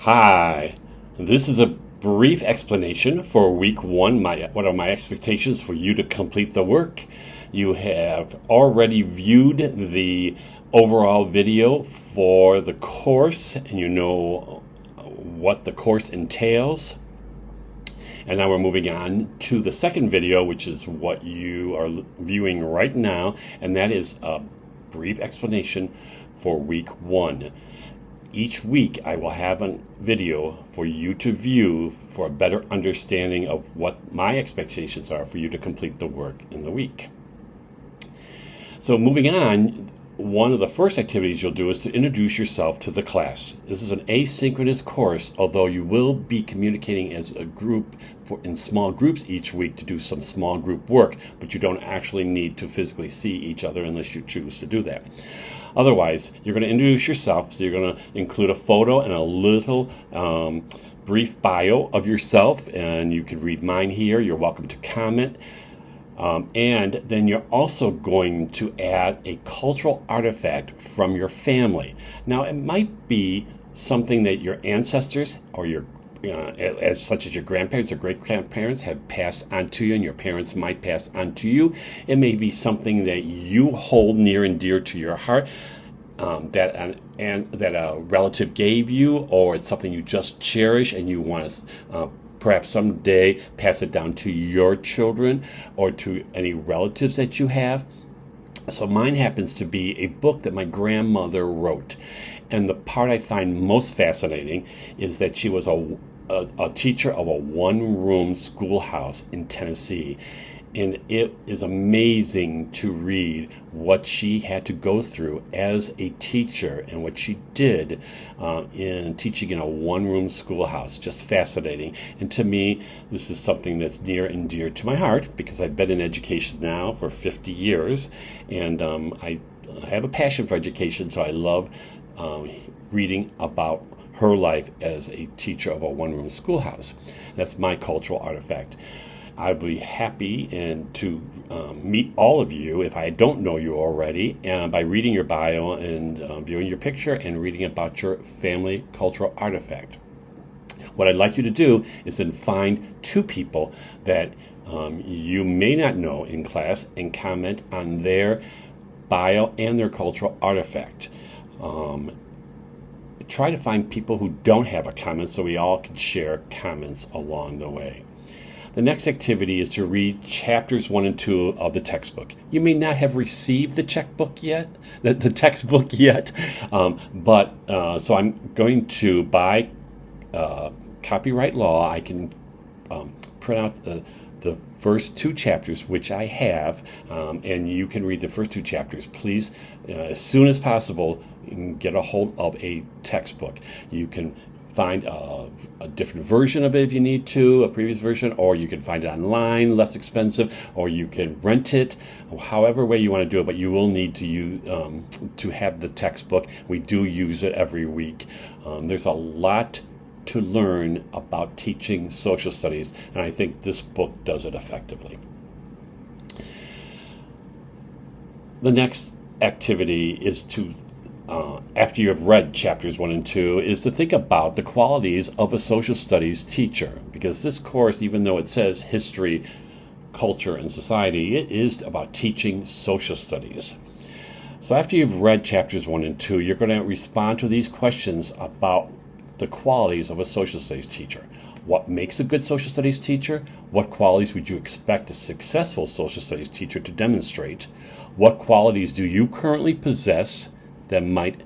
Hi, this is a brief explanation for week one. What are my expectations for you to complete the work? You have already viewed the overall video for the course, and you know what the course entails. And now we're moving on to the second video, which is what you are viewing right now, and that is a brief explanation for week one. Each week I will have a video for you to view for a better understanding of what my expectations are for you to complete the work in the week. So moving on, one of the first activities you'll do is to introduce yourself to the class. This is an asynchronous course, although you will be communicating as a group in small groups each week to do some small group work, but you don't actually need to physically see each other unless you choose to do that. Otherwise, you're going to introduce yourself, so you're going to include a photo and a little brief bio of yourself, and you can read mine here. You're welcome to comment. And then you're also going to add a cultural artifact from your family. Now, it might be something that your ancestors or such as your grandparents or great-grandparents have passed on to you, and your parents might pass on to you. It may be something that you hold near and dear to your heart, that a relative gave you, or it's something you just cherish and you want to perhaps someday pass it down to your children or to any relatives that you have. So mine happens to be a book that my grandmother wrote. And the part I find most fascinating is that she was a teacher of a one-room schoolhouse in Tennessee. And it is amazing to read what she had to go through as a teacher and what she did in teaching in a one-room schoolhouse. Just fascinating. And to me, this is something that's near and dear to my heart because I've been in education now for 50 years. And I have a passion for education, so I love reading about her life as a teacher of a one-room schoolhouse. That's my cultural artifact. I'd be happy to meet all of you if I don't know you already, and by reading your bio and viewing your picture and reading about your family cultural artifact. What I'd like you to do is then find two people that you may not know in class and comment on their bio and their cultural artifact. Try to find people who don't have a comment so we all can share comments along the way. The next activity is to read chapters 1 and 2 of the textbook. You may not have received the textbook yet, so I'm going to, by copyright law, I can print out the first two chapters, which I have, and you can read the first two chapters. Please, as soon as possible, get a hold of a textbook. You can find a different version of it if you need to, a previous version, or you can find it online, less expensive, or you can rent it, however way you want to do it, but you will need to have the textbook. We do use it every week. There's a lot to learn about teaching social studies, and I think this book does it effectively. The next activity is to after you have read chapters 1 and 2, is to think about the qualities of a social studies teacher. Because this course, even though it says history, culture, and society, it is about teaching social studies. So after you've read chapters 1 and 2, you're going to respond to these questions about the qualities of a social studies teacher. What makes a good social studies teacher? What qualities would you expect a successful social studies teacher to demonstrate? What qualities do you currently possess that might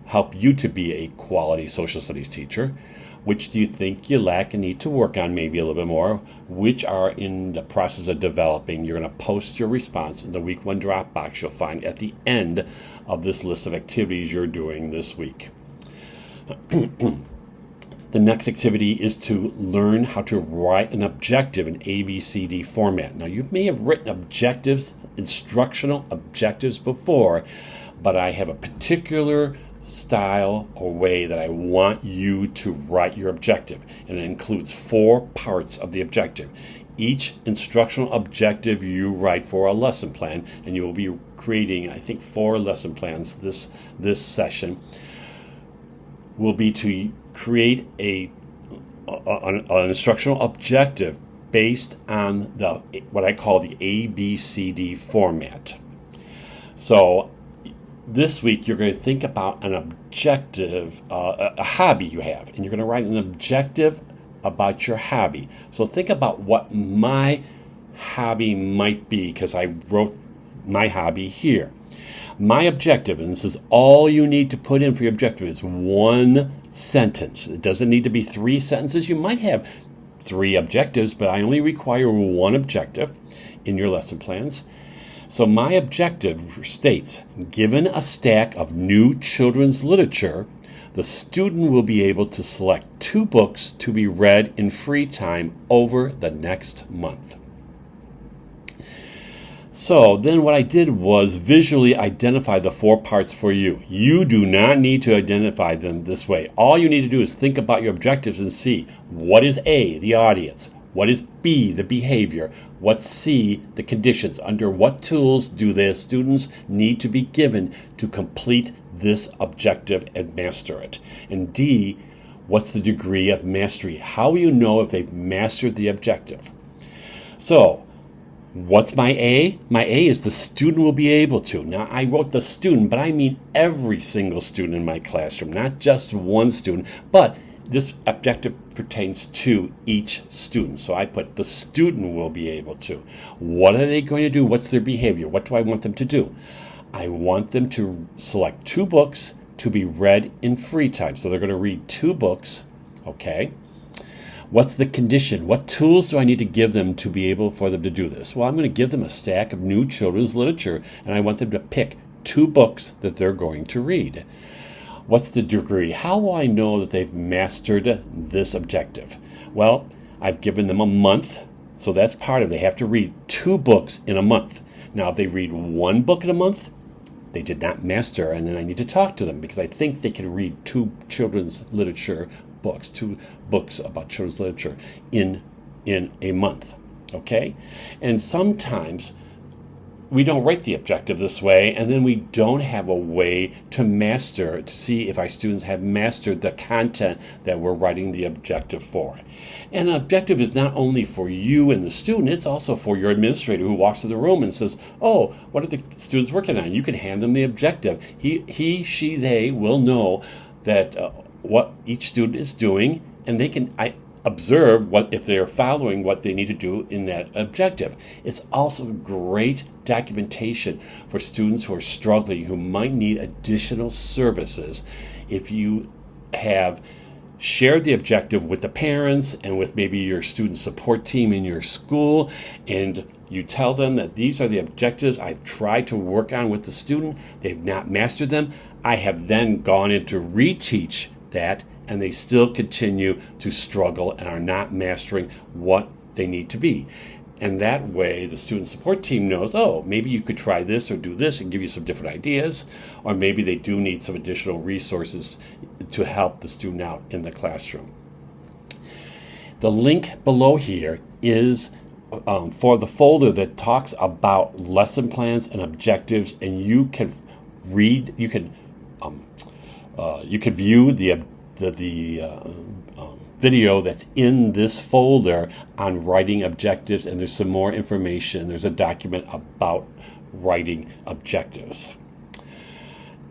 help you to be a quality social studies teacher? Which do you think you lack and need to work on maybe a little bit more? Which are in the process of developing? You're going to post your response in the week 1 Dropbox you'll find at the end of this list of activities you're doing this week. The next activity is to learn how to write an objective in ABCD format. Now, you may have written objectives, instructional objectives before, but I have a particular style or way that I want you to write your objective, and it includes 4 parts of the objective. Each instructional objective you write for a lesson plan, and you will be creating, I think, 4 lesson plans this session, will be to create an instructional objective based on what I call the ABCD format. So this week you're going to think about an objective, a hobby you have, and you're going to write an objective about your hobby. So think about what my hobby might be, because I wrote my hobby here. My objective, and this is all you need to put in for your objective, is one sentence. It doesn't need to be 3 sentences. You might have 3 objectives, but I only require one objective in your lesson plans. So my objective states, given a stack of new children's literature, the student will be able to select 2 books to be read in free time over the next month. So then what I did was visually identify the 4 parts for you. You do not need to identify them this way. All you need to do is think about your objectives and see what is A, the audience, what is B, the behavior, what's C, the conditions. Under what tools do the students need to be given to complete this objective and master it? And D, what's the degree of mastery? How will you know if they've mastered the objective? So, what's my A? My A is the student will be able to. Now, I wrote the student, but I mean every single student in my classroom, not just one student, but this objective pertains to each student. So I put the student will be able to. What are they going to do? What's their behavior? What do I want them to do? I want them to select 2 books to be read in free time. So they're going to read 2 books, okay? What's the condition? What tools do I need to give them to be able for them to do this? Well, I'm going to give them a stack of new children's literature, and I want them to pick 2 books that they're going to read. What's the degree? How will I know that they've mastered this objective? Well, I've given them a month, so that's part of it. They have to read 2 books in a month. Now, if they read 1 book in a month, they did not master, and then I need to talk to them because I think they can read 2 children's literature books, 2 books about children's literature in a month, okay? And sometimes we don't write the objective this way, and then we don't have a way to master, to see if our students have mastered the content that we're writing the objective for. And an objective is not only for you and the student, it's also for your administrator who walks to the room and says, oh, what are the students working on? You can hand them the objective. He, she, they will know that what each student is doing, and they can observe what if they're following what they need to do in that objective. It's also great documentation for students who are struggling, who might need additional services. If you have shared the objective with the parents and with maybe your student support team in your school, and you tell them that these are the objectives I've tried to work on with the student, they've not mastered them, I have then gone in to reteach that, and they still continue to struggle and are not mastering what they need to be. And that way, the student support team knows, oh, maybe you could try this or do this and give you some different ideas, or maybe they do need some additional resources to help the student out in the classroom. The link below here is for the folder that talks about lesson plans and objectives, and you can read, you can view the video that's in this folder on writing objectives, and there's some more information. There's a document about writing objectives.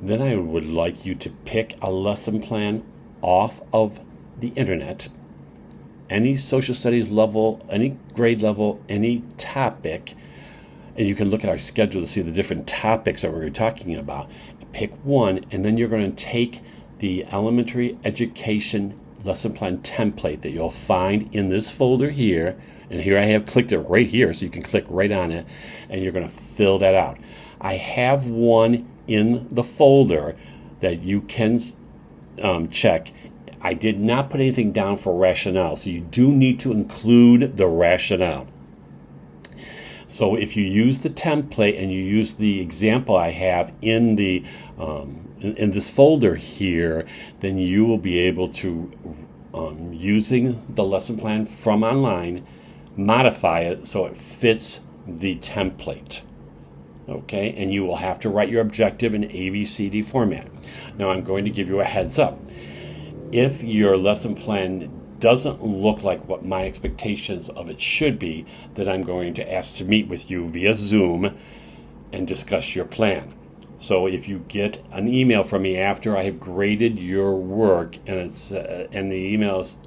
Then I would like you to pick a lesson plan off of the internet, any social studies level, any grade level, any topic, and you can look at our schedule to see the different topics that we're talking about. Pick one, and then you're going to take the elementary education lesson plan template that you'll find in this folder here, and here I have clicked it right here, so you can click right on it, and you're going to fill that out. I have one in the folder that you can check. I did not put anything down for rationale, so you do need to include the rationale. So if you use the template and you use the example I have in the in this folder here, then you will be able to, using the lesson plan from online, modify it so it fits the template. Okay, and you will have to write your objective in ABCD format. Now I'm going to give you a heads up. If your lesson plan doesn't look like what my expectations of it should be, then I'm going to ask to meet with you via Zoom and discuss your plan. So if you get an email from me after I have graded your work and it's and the emails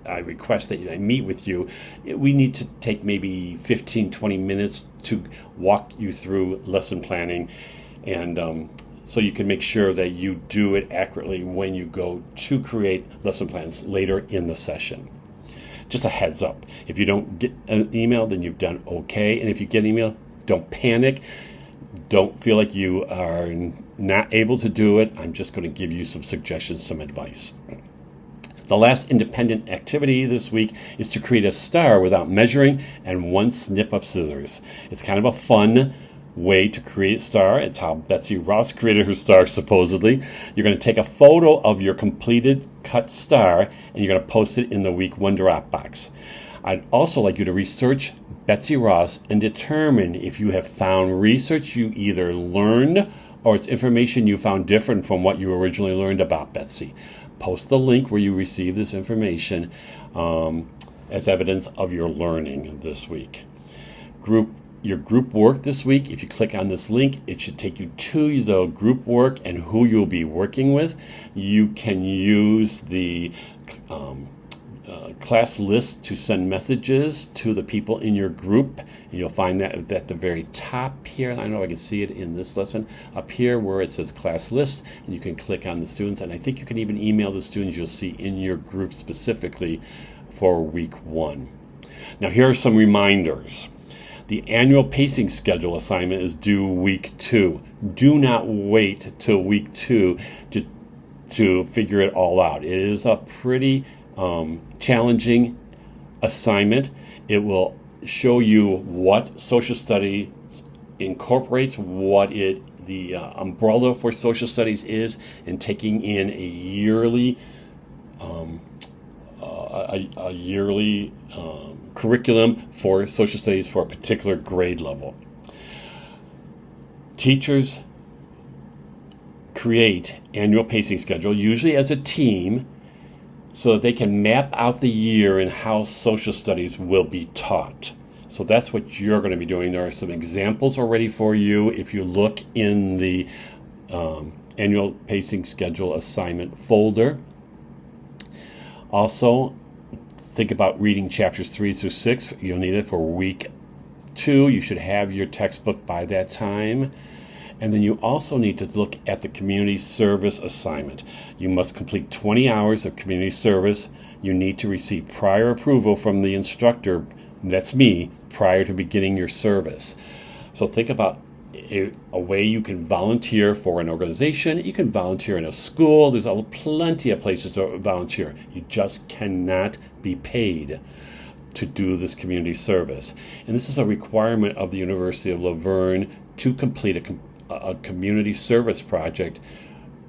I request that I meet with you, we need to take maybe 15-20 minutes to walk you through lesson planning, and so you can make sure that you do it accurately when you go to create lesson plans later in the session. Just a heads up. If you don't get an email, then you've done okay. And if you get an email, don't panic. Don't feel like you are not able to do it. I'm just going to give you some suggestions, some advice. The last independent activity this week is to create a star without measuring and one snip of scissors. It's kind of a fun way to create a star. It's how Betsy Ross created her star, supposedly. You're going to take a photo of your completed cut star and you're going to post it in the week 1 Dropbox. I'd also like you to research Betsy Ross and determine if you have found research you either learned or it's information you found different from what you originally learned about Betsy. Post the link where you received this information as evidence of your learning this week. Your group work this week, if you click on this link, it should take you to the group work and who you'll be working with. You can use the class list to send messages to the people in your group, and you'll find that at the very top here. I don't know if I can see it in this lesson up here where it says class list, and you can click on the students, and I think you can even email the students you'll see in your group specifically for week 1. Now here are some reminders. The annual pacing schedule assignment is due week 2. Do not wait till week 2 to figure it all out. It is a pretty challenging assignment. It will show you what social study incorporates, what the umbrella for social studies is, and taking in a yearly curriculum for social studies for a particular grade level. Teachers create annual pacing schedule, usually as a team, so that they can map out the year and how social studies will be taught. So that's what you're going to be doing. There are some examples already for you if you look in the annual pacing schedule assignment folder. Also, think about reading chapters 3 through 6. You'll need it for week 2. You should have your textbook by that time. And then you also need to look at the community service assignment. You must complete 20 hours of community service. You need to receive prior approval from the instructor, that's me, prior to beginning your service. So think about a way you can volunteer for an organization. You can volunteer in a school. There's plenty of places to volunteer. You just cannot be paid to do this community service. And this is a requirement of the University of La Verne to complete a community service project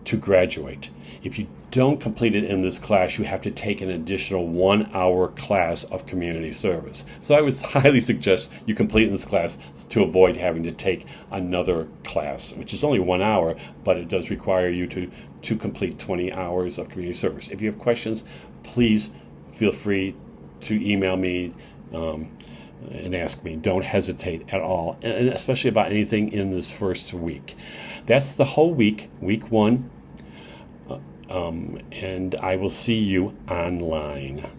to graduate. If you don't complete it in this class, you have to take an additional 1-hour class of community service. So I would highly suggest you complete in this class to avoid having to take another class, which is only 1 hour, but it does require you to complete 20 hours of community service. If you have questions, please feel free to email me and ask me. Don't hesitate at all, and especially about anything in this first week. That's the whole week, week 1, and I will see you online.